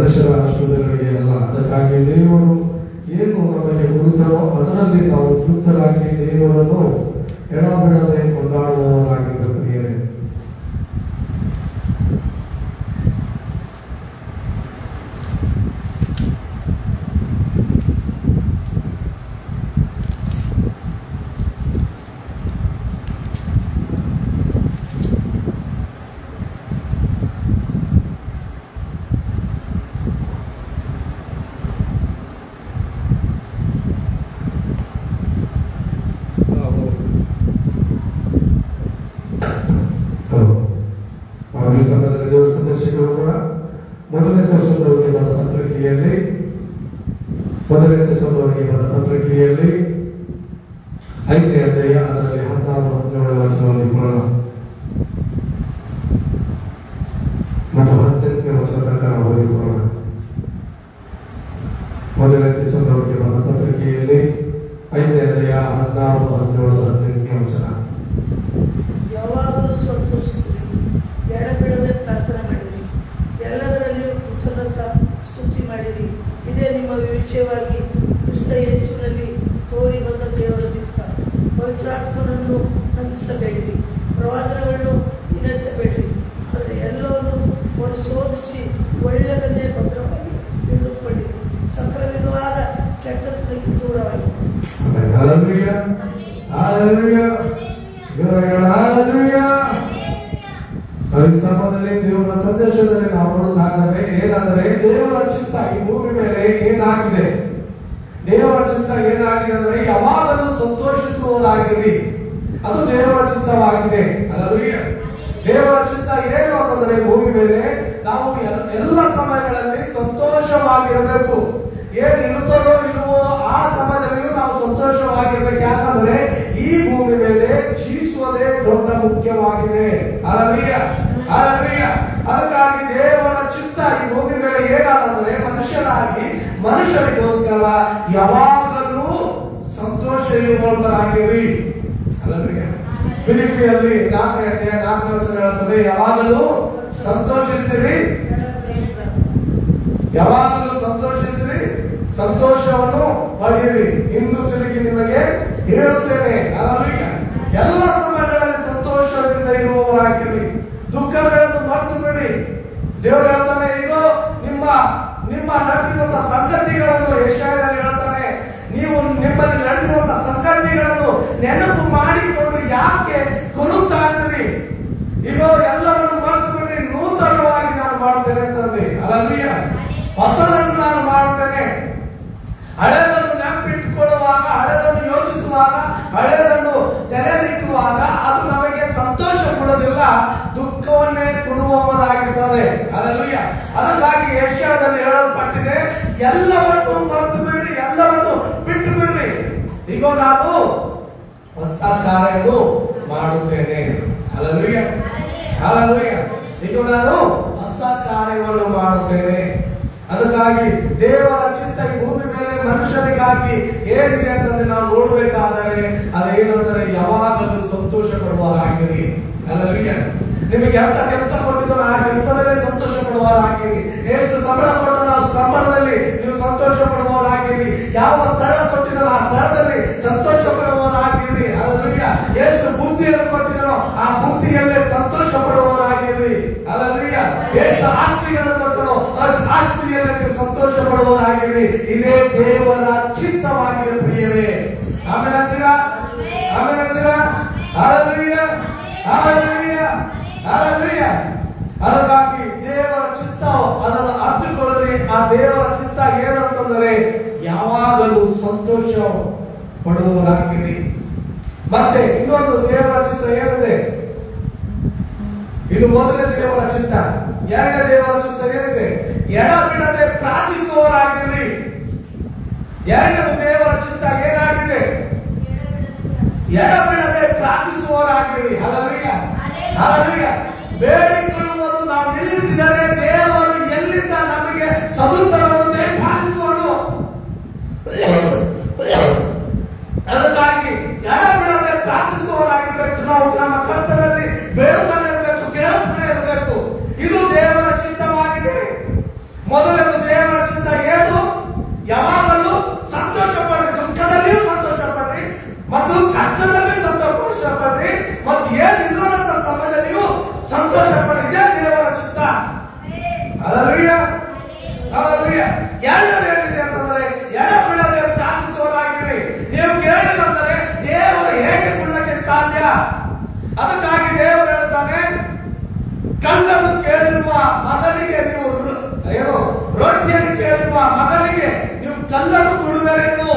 ಮನುಷ್ಯರ ಆಶೀರ್ವಾದಗಳಿಗೆ ಅಲ್ಲ. ಅದಕ್ಕಾಗಿ ದೇವರು ಏನು ನಮಗೆ ಕೊಡುತ್ತಾರೋ ಅದರಲ್ಲಿ ನಾವು ತೃಪ್ತರಾಗಿ ದೇವರನ್ನು ಎಡಬಿಡದೆ ಕೊಂಡಾಡುವವರಾಗಿದ್ದ ಪ್ರಿಯರೇ, ದೇವರ ಸಂದರ್ಶಕರು ಕೂಡ ಮೊದಲನೇ ವರ್ಷದವರಿಗೆ ಬರೆದ ಪತ್ರಿಕೆಯಲ್ಲಿ 5ನೇ ಅಧ್ಯಾಯ ಅದರಲ್ಲಿ 16-17 ವಚನವನ್ನು ಕೊಡೋಣ ಮತ್ತು 18ನೇ ವಚನ ಪ್ರಕಾರ ಓದಿಕೊಳ್ಳೋಣ. ಮೊದಲನೇ ದಿವಸದವರಿಗೆ ಬರೆದ ಪತ್ರಿಕೆಯಲ್ಲಿ 5ನೇ ಅಧ್ಯಾಯ 16-17-18ನೇ ವಚನ. ಯಾವಾಗಲೂ ಸಂತೋಷಿಸಿರಿ, ಎಡಬಿಡದೆ ಪ್ರಾರ್ಥನೆ ಮಾಡಿರಿ, ಎಲ್ಲದರಲ್ಲಿಯೂ ಕೃತಜ್ಞತಾ ಸ್ತುತಿ ಮಾಡಿರಿ. ಇದೇ ನಿಮ್ಮ ವಿಷಯವಾಗಿ ಕ್ರಿಸ್ತ ಯೇಸುವಿನಲ್ಲಿ ತೋರಿ ಬಂದ ದೇವರ ಚಿತ್ತ. ಪವಿತ್ರಾತ್ಮನನ್ನು ನಂದಿಸಬೇಡಿರಿ, ಪ್ರವಾದನೆಗಳನ್ನು ವಿನಯಿಸಬೇಡಿರಿ, ಆದರೆ ಎಲ್ಲವನ್ನು ಪರಿಶೋಧಿಸಿ ಒಳ್ಳೆಯದನ್ನೇ ಭದ್ರವಾಗಿ ಹಿಡಿದುಕೊಂಡಿರಿ, ಸಕಲ ವಿಧವಾದ ಕೆಟ್ಟತನಕ್ಕೆ ದೂರವಾಗಿ. ಈ ಸಮಯದಲ್ಲಿ ದೇವರ ಸಂದೇಶದಲ್ಲಿ ನಾವು ನೋಡುವುದಾದರೆ ಏನಾದರೆ ದೇವರ ಚಿತ್ತ ಈ ಭೂಮಿ ಮೇಲೆ ಏನಾಗಿದೆ, ದೇವರ ಚಿತ್ತ ಏನಾಗಿದೆ ಅಂದರೆ ಯಾವಾಗಲೂ ಸಂತೋಷಿಸುವುದಾಗಿರಿ. ಅದು ದೇವರ ಚಿತ್ತವಾಗಿದೆ. ಅಲ್ಲವೇ? ದೇವರ ಚಿತ್ತ ಏನು ಅಂತಂದ್ರೆ ಭೂಮಿ ಮೇಲೆ ನಾವು ಎಲ್ಲ ಸಮಯಗಳಲ್ಲಿ ಸಂತೋಷವಾಗಿರಬೇಕು. ಏನ್ ಇರುತ್ತದೋ ಇಲ್ಲವೋ ಆ ಸಮಯದಲ್ಲಿಯೂ ನಾವು ಸಂತೋಷವಾಗಿರ್ಬೇಕು. ಯಾಕಂದ್ರೆ ಈ ಭೂಮಿ ಮೇಲೆ ಜೀವಿಸುವುದೇ ದೊಡ್ಡ ಮುಖ್ಯವಾಗಿದೆ. ಅದಕ್ಕಾಗಿ ದೇವರ ಚಿತ್ತ ಈ ಭೂಮಿ ಮೇಲೆ ಏನಾದಂದ್ರೆ ಮನುಷ್ಯರಿಗೋಸ್ಕರ ಯಾವಾಗಲೂ ಸಂತೋಷ ಇರುವಂತರಾಗಿರಿ. ಫಿಲಿಪಿಯಲ್ಲಿ 4ನೇ ಅಧ್ಯಾಯ 4ನೇ ವಚನ ಹೇಳುತ್ತದೆ, ಯಾವಾಗಲೂ ಸಂತೋಷಿಸಿರಿ, ಯಾವಾಗಲೂ ಸಂತೋಷಿಸಿರಿ, ಸಂತೋಷವನ್ನು ಪಡೆಯಿರಿ. ಇಂದು ತಿರುಗಿ ನಿಮಗೆ ಹೇಳುತ್ತೇನೆ, ಎಲ್ಲ ಸಮಯಗಳಲ್ಲಿ ಸಂತೋಷದಿಂದ ಇರುವವರಾಗಿರಿ, ದುಃಖಗಳನ್ನು ಮರೆತು ಬಿಡಿ. ದೇವರು ಹೇಳ್ತಾನೆ, ಈಗ ನಿಮ್ಮ ನಡೆದಿರುವಂತಹ ಸಂಗತಿಗಳನ್ನು ಯೆಶಾಯದಲ್ಲಿ ಹೇಳ್ತಾನೆ, ನೀವು ನಿಮ್ಮಲ್ಲಿ ನಡೆದಿರುವಂತಹ ಸಂಗತಿಗಳನ್ನು ನೆನಪು ಮಾಡಿಕೊಂಡು ಯಾಕೆ ಕೊಡುತ್ತಾ ಇದ್ದೀರಿ? ಈಗ ಎಲ್ಲವನ್ನು ಮರೆತು ಬಿಡಿ, ನೂತನವಾಗಿ ನಾನು ಮಾಡ್ತೇನೆ ಅಂತಂದೆ. ಅಲ್ಲಲ್ವಿಯ ಹೊಸದನ್ನು ನಾನು ಮಾಡ್ತೇನೆ. ಹಳೆದನ್ನು ನೆನಪಿಟ್ಟುಕೊಳ್ಳುವಾಗ, ಹಳೆದನ್ನು ಯೋಚಿಸುವಾಗ, ಹಳೆದನ್ನು ತೆರೆದಿಟ್ಟುವಾಗ ಅದು ನಮಗೆ ಸಂತೋಷ ಕೊಡೋದಿಲ್ಲ, ದುಃಖವನ್ನೇ ಕೊಡುವವರಾಗಿರ್ತದೆ. ಅಲ್ಲಲ್ವಿಯ ಅದಕ್ಕಾಗಿ ಯೆಶಾಯದಲ್ಲಿ ಹೇಳಲ್ಪಟ್ಟಿದೆ, ಎಲ್ಲವನ್ನು ಮರೆತು ಬಿಡ್ರಿ, ಎಲ್ಲವನ್ನು ಬಿಟ್ಟು ಬಿಡ್ರಿ. ಈಗ ನಾನು ಹೊಸ ಕಾರ್ಯವನ್ನು ಮಾಡುತ್ತೇನೆ. ಅಲ್ಲಲ್ವಿಯ ಈಗ ನಾನು ಹೊಸ ಕಾರ್ಯವನ್ನು ಮಾಡುತ್ತೇನೆ. ಅದಕ್ಕಾಗಿ ದೇವರ ಚಿತ್ತ ಈ ಭೂಮಿ ಮೇಲೆ ಮನುಷ್ಯರಿಗಾಗಿ ಏನಿದೆ ಅಂತಂದ್ರೆ ನಾವು ನೋಡ್ಬೇಕಾದರೆ ಅದೇನಂದ್ರೆ ಯಾವಾಗಲೂ ಸಂತೋಷ ಪಡುವವರಾಗಿರಿ. ಅಲ್ಲಲ್ವಿಯ ನಿಮಗೆ ಎಂತ ಕೆಲಸ ಕೊಟ್ಟಿದ್ರು ಆ ಕೆಲಸದಲ್ಲೇ ಸಂತೋಷ ಪಡುವವರಾಗಿರಿ. ಎಷ್ಟು ಸಂಬಳ ಕೊಟ್ಟರು ಆ ಸಂಬಳದಲ್ಲಿ ನೀವು ಸಂತೋಷ ಪಡುವವರಾಗಿರಿ. ಯಾವ ಸ್ಥಳ ಕೊಟ್ಟಿದ್ರು ಆ ಸ್ಥಳದಲ್ಲಿ ಸಂತೋಷ ಪಡುವವರಾಗಿರಿ. ಅಲ್ಲಲ್ವಿಯ ಎಷ್ಟು ಬುದ್ಧಿಯನ್ನು ಕೊಟ್ಟಿದ್ರು ಆ ಬುದ್ಧಿಯಲ್ಲೇ ಸಂತೋಷ ಪಡುವವರಾಗಿರಿ. ಅಲ್ಲಲ್ವಿಯ ಎಷ್ಟು ಆಸ್ತಿಗಳನ್ನು ಕೊಟ್ಟರು ಅಷ್ಟು ಆಸ್ತಿಯಲ್ಲಿ ನೀವು ಸಂತೋಷ ಪಡುವವರಾಗಿರಿ. ಇದೇ ದೇವರ ಚಿತ್ತವಾಗಿದೆ ಪ್ರಿಯರೇ. ಆಮೇಲೆ ಅಂತೀರಾ? ಅದಕ್ಕಾಗಿ ದೇವರ ಚಿತ್ತ ಅದನ್ನು ಅರ್ಥಕೊಳ್ಳಿ. ಆ ದೇವರ ಚಿತ್ತ ಏನಂತಂದರೆ ಯಾವಾಗಲೂ ಸಂತೋಷ ಪಡುವವರಾಗಿರಿ. ಮತ್ತೆ ಇನ್ನೊಂದು ದೇವರ ಚಿತ್ತ ಏನಿದೆ? ಇದು ಮೊದಲನೇ ದೇವರ ಚಿತ್ತ. ಎರಡನೇ ದೇವರ ಚಿತ್ತ ಏನಿದೆ? ಎಡಬಿಡದೆ ಪ್ರಾರ್ಥಿಸುವವರಾಗಿರಿ. ಎರಡನೇ ದೇವರ ಚಿತ್ತ ಏನಾಗಿದೆ? ಎಡಬಿಡದೆ ಪ್ರಾರ್ಥಿಸುವವರಾಗಿರಿ. ಹಲ್ಲೆಲೂಯ. ಬೇಡಿಕೊಳ್ಳುವುದು ನಾವು ನಿಲ್ಲಿಸಿದರೆ ದೇವರು ಎಲ್ಲಿಂದ ನಮಗೆ ಸದುತ್ತರವನ್ನು ಪಾಲಿಸುವನು. ಅದಕ್ಕಾಗಿ ಎಡಬಿಡದೆ ಪ್ರಾರ್ಥಿಸುವವರಾಗಿರ್ಬೇಕು. ನಾವು ನಮ್ಮ ಕರ್ತನಲ್ಲಿ ಬೇಡುತ್ತಾನೆ ಇರಬೇಕು, ಕೇಳುತ್ತಾನೆ ಇರಬೇಕು. ಇದು ದೇವರ ಚಿತ್ತವಾಗಿದೆ. ಮೊದಲನೇ ಸಂತೋಷ ಪಡಿ, ಇದೇ ದೇವರ ಚಿತ್ತ. Hallelujah, hallelujah. ಎರಡನೇದು ಏನಿದೆ ಅಂತಂದ್ರೆ ಎಡಬಿಡದೆ ಪ್ರಾರ್ಥಿಸುವವರಾಗಿರಿ. ನೀವು ಕೇಳಿದಂದರೆ ದೇವರು ಹೇಗೆ ಕೊಡಲಿಕ್ಕೆ ಸಾಧ್ಯ? ಅದಕ್ಕಾಗಿ ದೇವರು ಹೇಳ್ತಾನೆ, ಕಲ್ಲನ್ನು ಕೇಳಿರುವ ಮಗನಿಗೆ ನೀವು ಏನು ರೊಟ್ಟಿಯನ್ನು ಕೇಳಿರುವ ಮಗನಿಗೆ ನೀವು ಕಲ್ಲನ್ನು ಕೊಡುವರೇನು?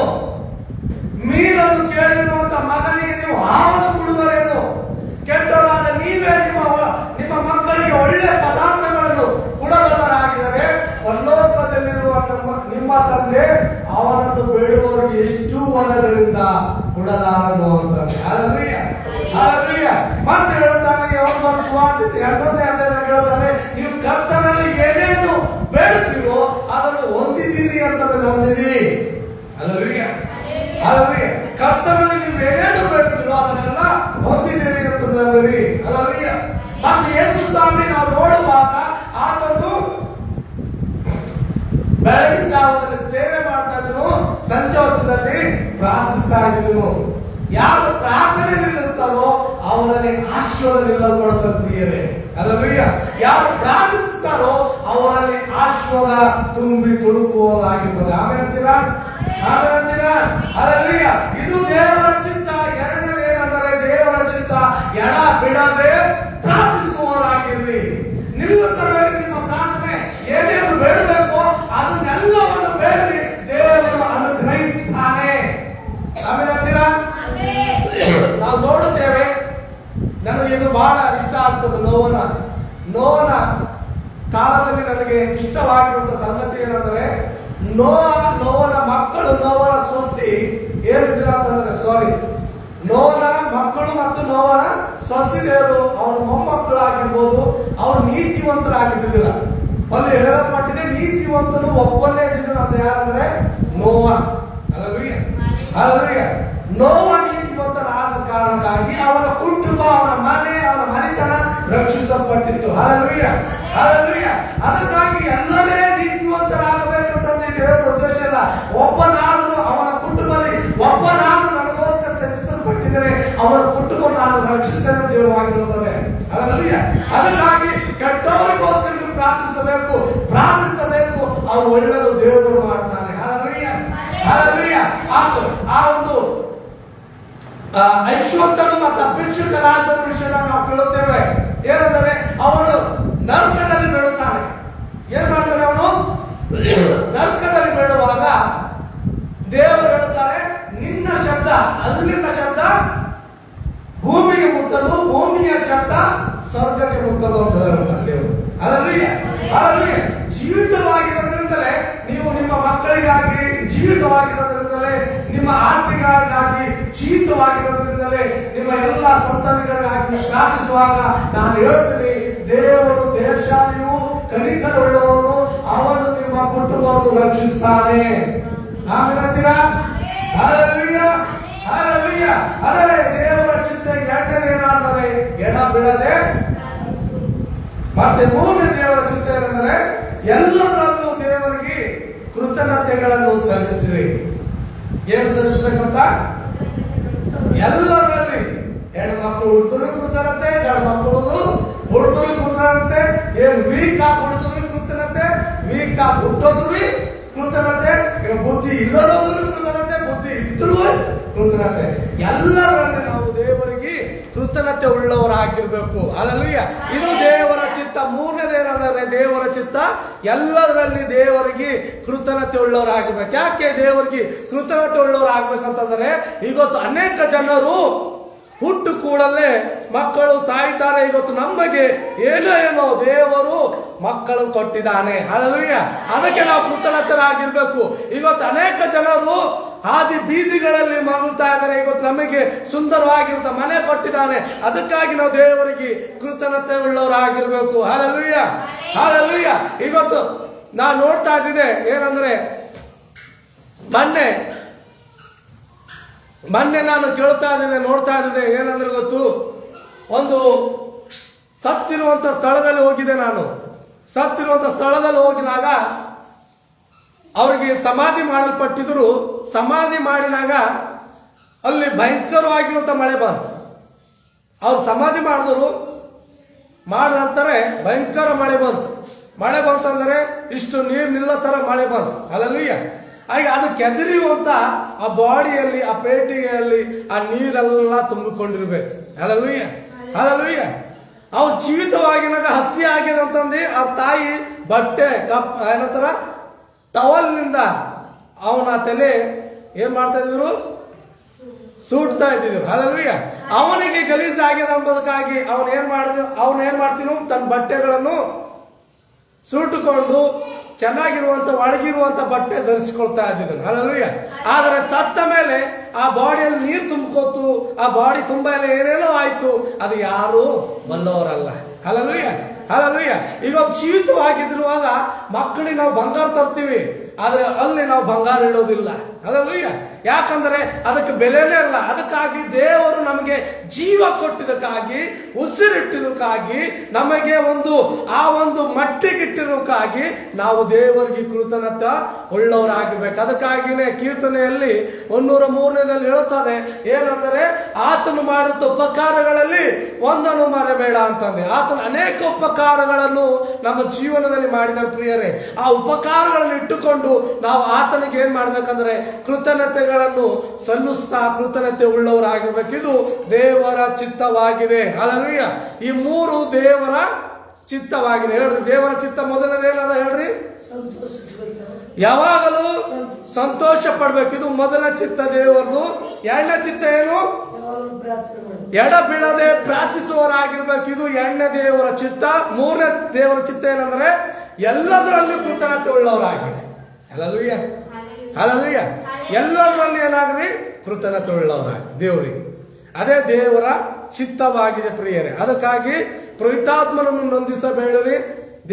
ಮೀನನ್ನು ಕೇಳಿರುವಂತ ಮಗನಿಗೆ ನೀವು ಹಾವನ್ನು ಕೊಡುವರೇನು? ಕೆಟ್ಟವರಾದ ನೀವೇ ನಿಮ್ಮ ಮಕ್ಕಳಿಗೆ ಒಳ್ಳೆ ಪದಾರ್ಥಗಳನ್ನು ಕೊಡಬಲ್ಲರಾಗಿದ್ದರೆ ಪರಲೋಕದಲ್ಲಿರುವ ನಿಮ್ಮ ತಂದೆ ಅವನನ್ನು ಬೇಡುವವರಿಗೆ ಎಷ್ಟು ವರಗಳಿಂದ ಕೊಡಲಾರನು ಅಂತಾರೆ. Hallelujah, hallelujah. ಮತ್ತೆ ಹೇಳ್ತಾನೆ ಯೋಹಾನನ ಸುವಾರ್ತೆ 2ನೇ ಅಧ್ಯಾಯದಲ್ಲಿ ಹೇಳ್ತಾನೆ, ನೀವು ಕರ್ತನಲ್ಲಿ ಏನೇನು ಬೇಡುತ್ತೀರೋ ಅದನ್ನು ಹೊಂದಿದ್ದೀರಿ ಅಂತ ನಂಬಿರಿ. Hallelujah, hallelujah. ಕರ್ತನಲ್ಲಿ ನೀವು ಏನೇನು ಬೇಡುತ್ತೀರೋ ಅದನ್ನೆಲ್ಲ ಹೊಂದಿದ್ದೀರಿ ಅಂತ ನಂಬಿರಿ. ಹಲ್ಲೆಲೂಯಾ. ಮತ್ತೆ ಯೇಸು ಸ್ವಾಮಿ ನಾವು ನೋಡುವಾಗ ಆತನು ಬೆಳಗಿನ ಜಾವದಲ್ಲಿ ಸೇವೆ ಮಾಡ್ತಾ ಇದ್ದನು, ಸಂಜೆ ಹೊತ್ತಿನಲ್ಲಿ ಪ್ರಾರ್ಥಿಸ್ತಾ ಇದ್ದನು. ಯಾರು ಪ್ರಾರ್ಥನೆ ನಿಲ್ಲಿಸ್ತಾರೋ ಅವರಲ್ಲಿ ಆಶೀರ್ವಾದ ನಿಲ್ಲಲ್ಪಡುತ್ತದೆ. ಹಲ್ಲೆಲೂಯಾ. ಯಾರು ಪ್ರಾರ್ಥಿಸುತ್ತಾರೋ ಅವರಲ್ಲಿ ಆಶೀರ್ವಾದ ತುಂಬಿ ತುಳುಕುವುದಾಗಿರ್ತದೆ. ಆಮೇಲೆ ಅಂತೀರಾ, ಆಮೇಲೆ ಅಂತೀರಾ? ಹಲ್ಲೆಲೂಯಾ. ಇದು ದೇವರ ಚಿತ್ತ. ಎರಡನೇದು ಏನಂದರೆ ದೇವರ ಚಿತ್ತ ಎಡ ಬಿಡದೆ ಪ್ರಾರ್ಥಿಸುವವರಾಗಿರ್ರಿ. ನಿಲ್ಲಿಸಬೇಡಿ ನಿಮ್ಮ ಪ್ರಾರ್ಥನೆ. ಏನೇನು ಬೇಡಬೇಕೋ ಅದನ್ನೆಲ್ಲವನ್ನು ಬೇಡ್ರಿ, ದೇವರು ಅನುಗ್ರಹಿಸುತ್ತಾನೆ. ಆಮೇಲೆ ಅಂತೀರಾ? ನಾವು ನೋಡುತ್ತೇವೆ, ನನಗೆ ಇದು ಬಹಳ ಇಷ್ಟ ಆಗ್ತದೆ. ನೋವನ ಕಾಲದಲ್ಲಿ ನನಗೆ ಇಷ್ಟವಾಗಿರುವಂತ ಸಂಗತಿ ಏನಂದ್ರೆ, ನೋವನ ಮಕ್ಕಳು, ನೋವನ ಸೊಸಿ ಏನಿದ್ದೀರ ಅಂತಂದ್ರೆ ನೋವನ ಮಕ್ಕಳು ಮತ್ತು ನೋವನ ಸೊಸಿದೇವರು ಅವನ ಮೊಮ್ಮಕ್ಕಳಾಗಿರ್ಬೋದು, ಅವರು ನೀತಿವಂತರಾಗಿದ್ದಿಲ್ಲ. ಅಲ್ಲಿ ಹೇಳಲ್ಪಟ್ಟಿದೆ, ನೀತಿವಂತನು ಒಬ್ಬನೇ ಇದ್ದಿದ್ದು ಅದು ಯಾರಂದ್ರೆ ನೋವ. Hallelujah, hallelujah. ನೋವ ನೀತಿವಂತನಾದ ಕಾರಣಕ್ಕಾಗಿ ಅವನ ಕುಟುಂಬ, ಅವನ ಮನೆ, ಅವನ ಮನೆತನ ರಕ್ಷಿಸಲ್ಪಟ್ಟಿತ್ತು. Hallelujah, hallelujah. ಅದಕ್ಕಾಗಿ ಎಲ್ಲರೇ ನೀತಿವಂತರಾಗಬೇಕಂತಂದ್ರೆ ದೇವರ ಉದ್ದೇಶ ಇಲ್ಲ. ಒಬ್ಬನಾದರೂ ಅವನ ಕುಟುಂಬದಲ್ಲಿ ಒಬ್ಬನಾದರೂ ನನಗೋಸ್ಕರ ತ್ಯಜಿಸಲ್ಪಟ್ಟಿದ್ದರೆ ಅವನ ಕುಟುಂಬ ನಾನು ರಕ್ಷಿಸ್ತೇನೆ ದೇವರು ಆಗಿರುತ್ತದೆ. ಹಲ್ಲೆಲೂಯಾ. ಅದಕ್ಕಾಗಿ ಕೆಟ್ಟವರಿಗೋಸ್ಕರ ನೀವು ಪ್ರಾರ್ಥಿಸಬೇಕು. ಅವ್ರು ಒಳ್ಳೆಯದು ದೇವರು ಮಾಡ್ತಾನೆ. Hallelujah, hallelujah. ಆ ಒಂದು ಐಶ್ವರ್ಯನು ಮತ್ತು ಅಭಿಷೇಕ ರಾಜನ ವಿಷಯನ ನಾವು ಕೇಳುತ್ತೇವೆ. ಏನಂದರೆ ಅವನು ನರಕದಲ್ಲಿ ಬೇಡುತ್ತಾನೆ. ಏನ್ ಮಾಡ್ತಾನೆ ಅವನು? ನರಕದಲ್ಲಿ ಬೇಡುವಾಗ ದೇವರು ಹೇಳುತ್ತಾರೆ, ನಿನ್ನ ಶಬ್ದ ಅಲ್ಲಿಂದ ಶಬ್ದ ಭೂಮಿಗೆ ಮುಟ್ಟಲು, ಭೂಮಿಯ ಶಬ್ದ ಸ್ವರ್ಗಕ್ಕೆ ಮುಟ್ಟಲು ಅಂತ ಹೇಳ್ತಾನೆ ದೇವರು. Hallelujah, hallelujah. ಜೀವಿತವಾಗಿರೋದ್ರಿಂದಲೇ ನೀವು ನಿಮ್ಮ ಮಕ್ಕಳಿಗಾಗಿ ಜೀವಿತವಾಗಿರೋದ್ರಿಂದಲೇ, ನಿಮ್ಮ ಆಸ್ತಿಗಳಿಗಾಗಿ ಜೀವಿತವಾಗಿರೋದ್ರಿಂದಲೇ, ನಿಮ್ಮ ಎಲ್ಲ ಸಂತಾನಗಳಿಗಾಗಿ ಪ್ರಾರ್ಥಿಸುವಾಗ ನಾನು ಹೇಳ್ತೀನಿ, ದೇವರು ದೇಶಾಲಿಯು ಕನಿಕರವುಳ್ಳವನು, ಅವನು ನಿಮ್ಮ ಕುಟುಂಬವನ್ನು ರಕ್ಷಿಸ್ತಾನೆ. ಆಮೇಲೆ ಅಂತೀರಾ? Hallelujah, hallelujah. ಆದರೆ ದೇವರ ಚಿತ್ತ ಎರಡನೇ ಏನಾದರೆ ಎಡ ಬಿಡದೆ, ಮತ್ತೆ ಮೂರನೇ ದೇವರ ಚಿತ್ತ ಏನೆಂದರೆ ಎಲ್ಲರಲ್ಲೂ ದೇವರಿಗೆ ಕೃತಜ್ಞತೆಗಳನ್ನು ಸಲ್ಲಿಸಿರಿ. ಏನು ಸಲ್ಲಿಸಬೇಕಂತ? ಎಲ್ಲರಲ್ಲಿ. ಹೆಣ್ಣು ಮಕ್ಕಳು ಹುಡುಗರು ಕೃತಜ್ಞತೆ, ಗಂಡು ಮಕ್ಕಳು ಹುಡುಗರು ಕೃತಜ್ಞತೆ, ಏನು ವೀಕ್ ಆಗಿ ಹುಡುಗರು ಕೃತಜ್ಞತೆ, ವೀಕ್ ಆಗಿ ಹುಟ್ಟೋದ್ರು ಕೃತಜ್ಞತೆ, ಬುದ್ಧಿ ಇಲ್ಲದವರು ಕೃತಜ್ಞತೆ, ಬುದ್ಧಿ ಇದ್ರೂ ಕೃತಜ್ಞತೆ. ಎಲ್ಲರಲ್ಲಿ ನಾವು ದೇವರಿಗೆ ಕೃತಜ್ಞತೆ ಉಳ್ಳವರಾಗಿರ್ಬೇಕು. ಹಲ್ಲೆಲೂಯಾ. ಇದು ದೇವರ ಚಿತ್ತ. ಮೂರನೇದೇನಂದ್ರೆ ದೇವರ ಚಿತ್ತ ಎಲ್ಲದರಲ್ಲಿ ದೇವರಿಗೆ ಕೃತಜ್ಞತೆ ಉಳ್ಳವರಾಗಿರ್ಬೇಕು. ಯಾಕೆ ದೇವರಿಗೆ ಕೃತಜ್ಞತೆ ಉಳ್ಳವರಾಗಬೇಕಂತಂದ್ರೆ, ಇವತ್ತು ಅನೇಕ ಜನರು ಹುಟ್ಟು ಕೂಡಲೇ ಮಕ್ಕಳು ಸಾಯ್ತಾರೆ. ಇವತ್ತು ನಮಗೆ ಏನೋ ದೇವರು ಮಕ್ಕಳನ್ನು ಕೊಟ್ಟಿದ್ದಾನೆ. ಹಲ್ಲೆಲೂಯಾ. ಅದಕ್ಕೆ ನಾವು ಕೃತಜ್ಞತರಾಗಿರ್ಬೇಕು. ಇವತ್ತು ಅನೇಕ ಜನರು ಹಾದಿ ಬೀದಿಗಳಲ್ಲಿ ಮರಳುತ್ತಾ ಇದ್ದಾರೆ. ಇವತ್ತು ನಮಗೆ ಸುಂದರವಾಗಿರುತ್ತ ಮನೆ ಕೊಟ್ಟಿದ್ದಾನೆ. ಅದಕ್ಕಾಗಿ ನಾವು ದೇವರಿಗೆ ಕೃತಜ್ಞತೆ ಉಳ್ಳವರಾಗಿರ್ಬೇಕು. Hallelujah, hallelujah. ಇವತ್ತು ನಾನು ನೋಡ್ತಾ ಇದ್ದಿದೆ ಏನಂದ್ರೆ, ಮೊನ್ನೆ ನಾನು ನೋಡ್ತಾ ಇದ್ದಿದೆ ಏನಂದ್ರೆ ಗೊತ್ತು, ಒಂದು ಸತ್ತಿರುವಂತ ಸ್ಥಳದಲ್ಲಿ ಹೋಗಿದೆ. ನಾನು ಸತ್ತಿರುವಂತ ಸ್ಥಳದಲ್ಲಿ ಹೋಗಿನಾಗ ಅವರಿಗೆ ಸಮಾಧಿ ಮಾಡಲ್ಪಟ್ಟಿದ್ರು. ಸಮಾಧಿ ಮಾಡಿನಾಗ ಅಲ್ಲಿ ಭಯಂಕರವಾಗಿರುವಂತ ಮಳೆ ಬಂತು. ಅವ್ರು ಸಮಾಧಿ ಮಾಡಿದ್ರು. ಮಾಡಿದ ನಂತರ ಭಯಂಕರ ಮಳೆ ಬಂತು. ಮಳೆ ಬಂತಂದರೆ ಇಷ್ಟು ನೀರು ನಿಲ್ಲೋ ತರ ಮಳೆ ಬಂತು. ಹಲ್ಲೆಲೂಯಾ. ಹಾಗೆ ಅದು ಕೆದರಿಯುವಂತ ಆ ಬಾಡಿಯಲ್ಲಿ, ಆ ಪೇಟಿಗೆಯಲ್ಲಿ ಆ ನೀರೆಲ್ಲ ತುಂಬಿಕೊಂಡಿರ್ಬೇಕು. Hallelujah, hallelujah. ಅವ್ರು ಜೀವಿತವಾಗಿನಾಗ ಹಸಿ ಆಗಿದೆ ಅಂತಂದು ಅವ್ರ ತಾಯಿ ಬಟ್ಟೆ ಏನಂತಾರ ಟವಲ್ನಿಂದ ಅವನ ತಲೆ ಏನ್ ಮಾಡ್ತಾ ಇದ್ರು, ಸೂಡ್ತಾ ಇದ್ದಿದ್ರು. ಹಲ್ಲೆಲೂಯಾ. ಅವನಿಗೆ ಗಲೀಜ್ ಆಗಿದೆ ಅನ್ನೋದಕ್ಕಾಗಿ ಅವನ್ ಏನ್ ಮಾಡ್ತೀನೋ ತನ್ನ ಬಟ್ಟೆಗಳನ್ನು ಸುಟ್ಟುಕೊಂಡು ಚೆನ್ನಾಗಿರುವಂತ ಒಳಗಿರುವಂತ ಬಟ್ಟೆ ಧರಿಸಿಕೊಳ್ತಾ ಇದ್ದಿದ್ದನು. ಹಲ್ಲೆಲೂಯಾ. ಆದರೆ ಸತ್ತ ಮೇಲೆ ಆ ಬಾಡಿಯಲ್ಲಿ ನೀರು ತುಂಬಿಕೋತು, ಆ ಬಾಡಿ ತುಂಬಾ ಎಲ್ಲ ಏನೇನೋ ಆಯ್ತು, ಅದು ಯಾರು ಬಲ್ಲವರಲ್ಲ. Hallelujah, hallelujah. ಈಗ ಜೀವಿತವಾಗಿರುವಾಗ ಮಕ್ಕಳಿಗೆ ನಾವು ಬಂಗಾರ ತರ್ತೀವಿ, ಆದ್ರೆ ಅಲ್ಲಿ ನಾವು ಬಂಗಾರ ಇಡೋದಿಲ್ಲ. ಹಲ್ಲೆಲೂಯಾ. ಯಾಕಂದ್ರೆ ಅದಕ್ಕೆ ಬೆಲೆನೇ ಇಲ್ಲ. ಅದಕ್ಕಾಗಿ ದೇವರು ನಮಗೆ ಜೀವ ಕೊಟ್ಟಿದ್ದಕ್ಕಾಗಿ, ಉಸಿರಿಟ್ಟಿದ್ದಕ್ಕಾಗಿ, ನಮಗೆ ಆ ಒಂದು ಮಟ್ಟಿಗಿಟ್ಟಿರೋಕ್ಕಾಗಿ ನಾವು ದೇವರಿಗೆ ಕೃತಜ್ಞತೆ ಉಳ್ಳವರಾಗಬೇಕು. ಅದಕ್ಕಾಗಿನೇ ಕೀರ್ತನೆಯಲ್ಲಿ 103ನೇದಲ್ಲಿ ಹೇಳುತ್ತದೆ ಏನಂದರೆ, ಆತನು ಮಾಡುತ್ತ ಉಪಕಾರಗಳಲ್ಲಿ ಒಂದನ್ನು ಮರೆಬೇಡ ಅಂತಂದೆ. ಆತನ ಅನೇಕ ಉಪಕಾರಗಳನ್ನು ನಮ್ಮ ಜೀವನದಲ್ಲಿ ಮಾಡಿದ ಪ್ರಿಯರೇ, ಆ ಉಪಕಾರಗಳನ್ನು ಇಟ್ಟುಕೊಂಡು ನಾವು ಆತನಿಗೆ ಏನ್ ಮಾಡ್ಬೇಕಂದ್ರೆ ಕೃತಜ್ಞತೆಗಳನ್ನು ಸಲ್ಲಿಸ್ತಾ ಕೃತಜ್ಞತೆ ಉಳ್ಳವರಾಗಿರ್ಬೇಕು. ಇದು ದೇವರ ಚಿತ್ತವಾಗಿದೆ. ಹಲ್ಲೆಲೂಯಾ. ಈ 3 ದೇವರ ಚಿತ್ತವಾಗಿದೆ. ಹೇಳ್ರಿ, ದೇವರ ಚಿತ್ತ ಮೊದಲನೇದೇನದ ಹೇಳ್ರಿ, ಯಾವಾಗಲೂ ಸಂತೋಷ ಪಡ್ಬೇಕು. ಇದು ಮೊದಲ ಚಿತ್ತ ದೇವರದು. ಎರಡನೇ ಚಿತ್ತ ಏನು, ಎಡಬಿಡದೆ ಪ್ರಾರ್ಥಿಸುವವರಾಗಿರ್ಬೇಕು. ಇದು ಎರಡನೇ ದೇವರ ಚಿತ್ತ. ಮೂರನೇ ದೇವರ ಚಿತ್ತ ಏನಂದ್ರೆ ಎಲ್ಲದರಲ್ಲೂ ಕೃತಜ್ಞತೆ ಉಳ್ಳವರಾಗಿ. Hallelujah, hallelujah. ಎಲ್ಲದರಲ್ಲಿ ಏನಾಗ್ರಿ, ಕೃತಜ್ಞತೆ ಉಳ್ಳವರಾಗಿ ದೇವರಿಗೆ. ಅದೇ ದೇವರ ಚಿತ್ತವಾಗಿದೆ ಪ್ರಿಯರೇ. ಅದಕ್ಕಾಗಿ ಪವಿತ್ರಾತ್ಮನನ್ನು ನೊಂದಿಸಬೇಡಿರಿ,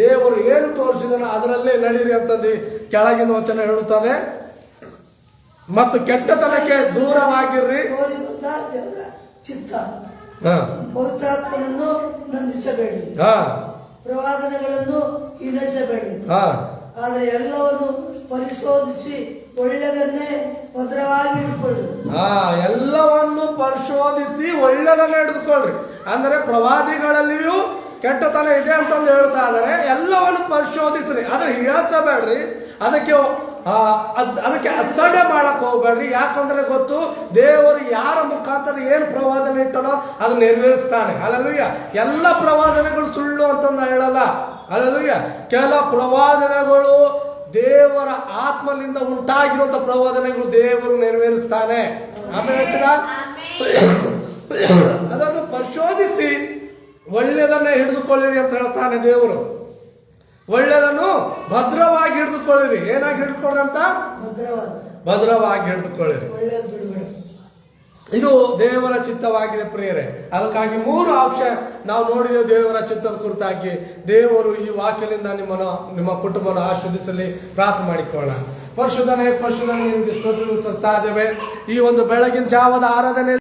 ದೇವರು ಏನು ತೋರಿಸಿದನೋ ಅದರಲ್ಲೇ ನಡೀರಿ ಅಂತಂದು ಕೆಳಗಿನ ವಚನ ಹೇಳುತ್ತದೆ. ಮತ್ತು ಕೆಟ್ಟತನಕ್ಕೆ ದೂರವಾಗಿರ್ರಿ. ಚಿತ್ತ ಪವಿತ್ರಾತ್ಮನನ್ನು ನಂದಿಸಬೇಡಿ, ಪ್ರವಾದನೆಗಳನ್ನು ಇಳಿಸಬೇಡಿ, ಆದರೆ ಎಲ್ಲವನ್ನು ಪರಿಶೋಧಿಸಿ ಒಳ್ಳೆಯದನ್ನೇ ಭದ್ರವಾಗಿ ಇಟ್ಟುಕೊಳ್ಳಿ. ಎಲ್ಲವನ್ನು ಪರಿಶೋಧಿಸಿ ಒಳ್ಳೆಯದನ್ನೇ ಹಿಡಿದುಕೊಳ್ಳ್ರಿ. ಅಂದ್ರೆ ಪ್ರವಾದಿಗಳಲ್ಲಿಯೂ ಕೆಟ್ಟತನ ಇದೆ ಅಂತಂದು ಹೇಳ್ತಾ ಇದಾರೆ. ಎಲ್ಲವನ್ನು ಪರಿಶೋಧಿಸ್ರಿ, ಆದ್ರೆ ಇಳಿಸಬೇಡ್ರಿ. ಅದಕ್ಕೆ ಅಸಡ್ಡೆ ಮಾಡಕ್ ಹೋಗ್ಬೇಡ್ರಿ. ಯಾಕಂದ್ರೆ ಗೊತ್ತು, ದೇವರು ಯಾರ ಮುಖಾಂತರ ಏನು ಪ್ರವಾದನೆ ಇಟ್ಟನೋ ಅದು ನೆರವೇರಿಸ್ತಾನೆ. ಹಲ್ಲೆಲೂಯಾ. ಎಲ್ಲ ಪ್ರವಾದನೆಗಳು ಸುಳ್ಳು ಅಂತ ಹೇಳಲ್ಲ. ಹಲ್ಲೆಲೂಯಾ. ಕೆಲ ಪ್ರವಾದನೆಗಳು ದೇವರ ಆತ್ಮನಿಂದ ಉಂಟಾಗಿರುವಂತ ಪ್ರವಾದನೆಗಳು ದೇವರು ನೆರವೇರಿಸ್ತಾನೆ. ಆಮೇಲೆ ಅದನ್ನು ಪರಿಶೋಧಿಸಿ ಒಳ್ಳೆಯದನ್ನೇ ಹಿಡಿದುಕೊಳ್ಳಿರಿ ಅಂತ ಹೇಳ್ತಾನೆ ದೇವರು. ಒಳ್ಳೆಯದನ್ನು ಭದ್ರವಾಗಿ ಹಿಡಿದುಕೊಳ್ಳಿರಿ. ಏನಾಗಿ ಹಿಡಿದುಕೊಳ್ಳ್ರಿ ಅಂತ, ಭದ್ರವಾಗಿ ಹಿಡಿದುಕೊಳ್ಳಿರಿ. ಇದು ದೇವರ ಚಿತ್ತವಾಗಿದೆ ಪ್ರಿಯರೇ. ಅದಕ್ಕಾಗಿ 3 ಅಂಶ ನಾವು ನೋಡಿದೆವು ದೇವರ ಚಿತ್ತದ ಕುರಿತಾಗಿ. ದೇವರು ಈ ವಾಕ್ಯದಿಂದ ನಿಮ್ಮ ಕುಟುಂಬವನ್ನು ಆಶೀರ್ವದಿಸಲಿ. ಪ್ರಾರ್ಥನೆ ಮಾಡಿಕೊಳ್ಳೋಣ. ಪರಿಶುದ್ಧನೇ ನಿಮಗೆ ಸ್ತೋತ್ರ ಸಲ್ಲಿಸ್ತಾ ಇದ್ದೇವೆ. ಈ ಒಂದು ಬೆಳಗಿನ ಜಾವದ ಆರಾಧನೆ